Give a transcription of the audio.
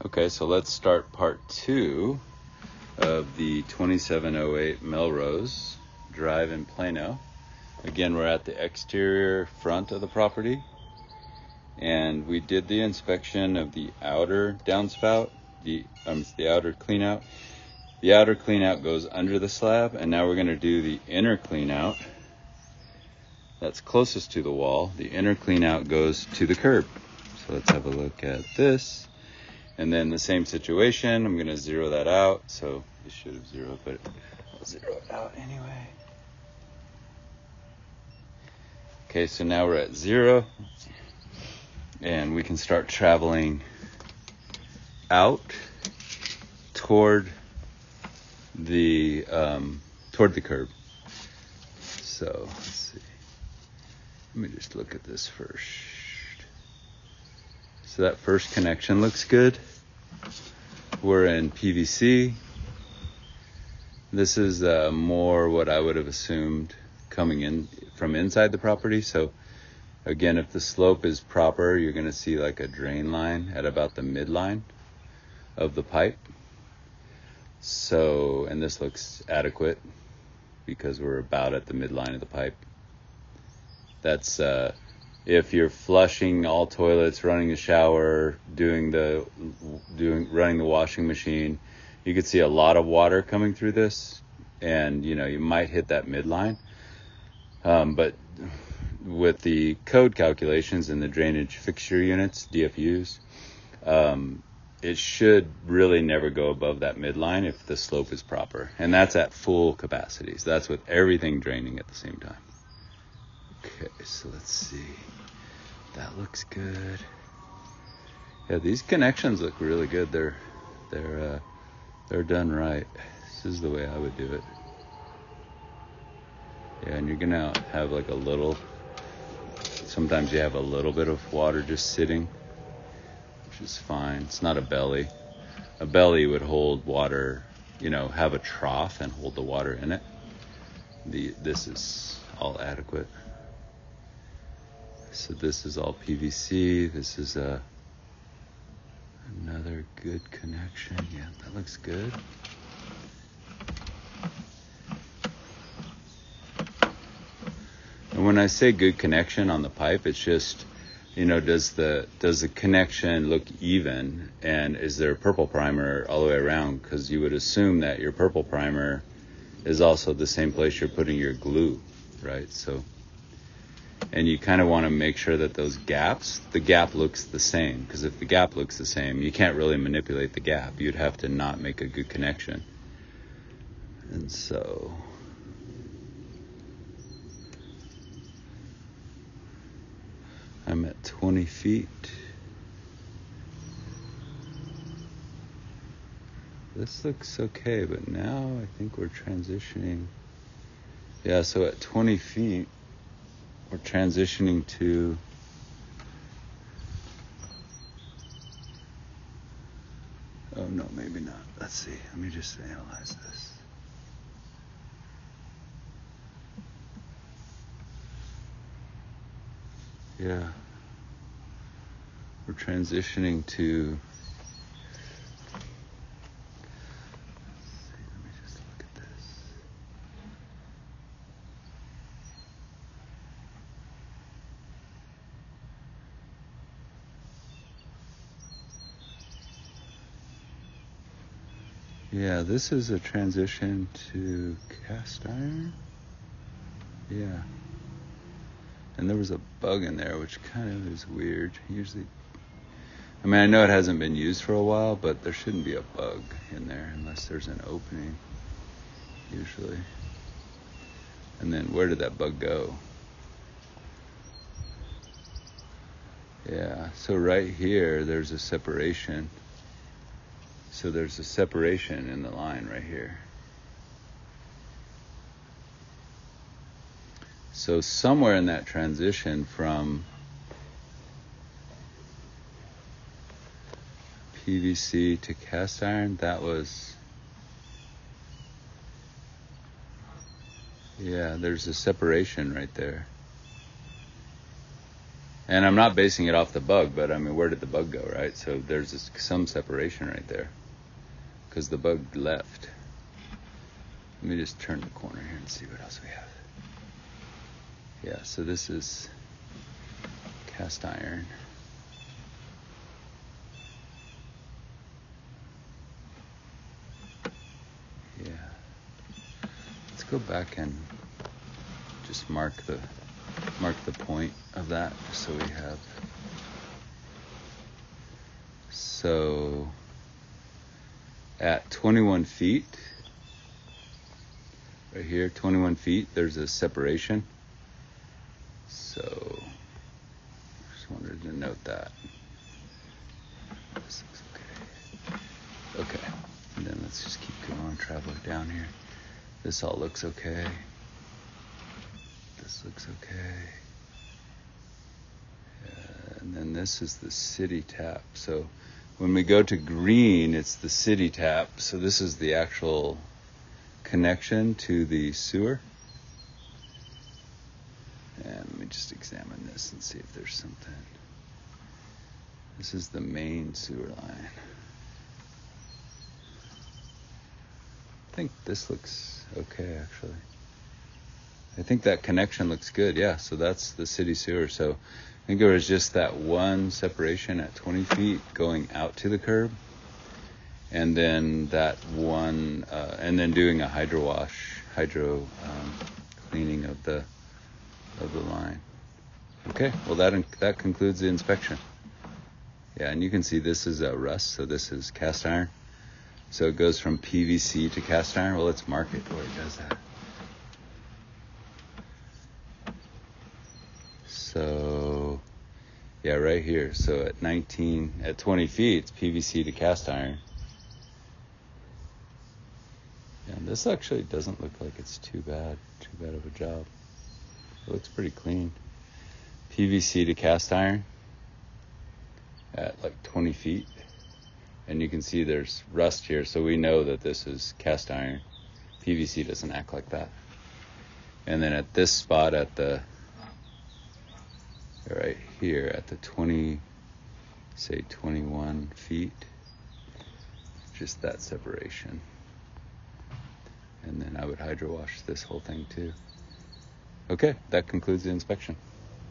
Okay, so let's start part 2 of the 2708 Melrose Drive in Plano. Again, we're at the exterior front of the property, and we did the inspection of the outer downspout, the outer cleanout. The outer cleanout goes under the slab, and now we're going to do the inner cleanout. That's closest to the wall. The inner cleanout goes to the curb. So let's have a look at this. And then the same situation, I'm going to zero that out. So it should have zeroed, but I'll zero it out anyway. Okay, so now we're at 0. And we can start traveling out toward the curb. So let's see. Let me just look at this first. So that first connection looks good. We're in PVC. This is more what I would have assumed coming in from inside the property. So again, if the slope is proper, you're going to see like a drain line at about the midline of the pipe. So, and this looks adequate because we're about at the midline of the pipe. That's if you're flushing all toilets, running the shower, running the washing machine, you could see a lot of water coming through this, and you might hit that midline. But with the code calculations and the drainage fixture units, DFUs, it should really never go above that midline if the slope is proper. And that's at full capacities. That's with everything draining at the same time. Okay, so let's see. That looks good. Yeah, these connections look really good. They're done right. This is the way I would do it. Yeah, and you're gonna have like sometimes you have a little bit of water just sitting, which is fine. It's not a belly. A belly would hold water, have a trough and hold the water in it. This is all adequate. So this is all PVC. This is another good connection. Yeah, that looks good. And when I say good connection on the pipe, it's just, does the connection look even, and is there purple primer all the way around? Because you would assume that your purple primer is also the same place you're putting your glue, right? So, and you kind of want to make sure that the gap looks the same, because if the gap looks the same, you can't really manipulate the gap. You'd have to not make a good connection. And so I'm at 20 feet. This looks okay, but now I think we're transitioning. Yeah, so at 20 feet, we're transitioning to oh no, maybe not. Let's see. Let me just analyze this. Yeah. We're transitioning to let me just look at this. Yeah, this is a transition to cast iron. Yeah. And there was a bug in there, which kind of is weird. Usually, I know it hasn't been used for a while, but there shouldn't be a bug in there unless there's an opening, usually. And then where did that bug go? Yeah, so right here, there's a separation. So there's a separation in the line right here. So somewhere in that transition from PVC to cast iron, there's a separation right there. And I'm not basing it off the bug, but I mean, where did the bug go, right? So there's some separation right there because the bug left. Let me just turn the corner here and see what else we have. Yeah, so this is cast iron. Yeah. Let's go back and just mark the point of that, just so we have. So at 21 feet, right here, 21 feet, there's a separation. So just wanted to note that. This looks okay. Okay, and then let's just keep going, traveling down here. This all looks okay. This looks okay. And then this is the city tap. So when we go to green, it's the city tap. So this is the actual connection to the sewer. And let me just examine this and see if there's something. This is the main sewer line. I think this looks okay, actually. I think that connection looks good. Yeah, so that's the city sewer. So I think there was just that one separation at 20 feet going out to the curb, and then that one, and then doing a hydro cleaning of the line. Okay, well that concludes the inspection. Yeah, and you can see this is rust, so this is cast iron. So it goes from PVC to cast iron. Well, let's mark it where it does that. So, yeah, right here. So at 20 feet, it's PVC to cast iron. Yeah, this actually doesn't look like it's too bad of a job. It looks pretty clean. PVC to cast iron at like 20 feet. And you can see there's rust here, so we know that this is cast iron. PVC doesn't act like that. And then at this spot right here at the 21 feet, just that separation. And then I would hydro wash this whole thing too. Okay, that concludes the inspection.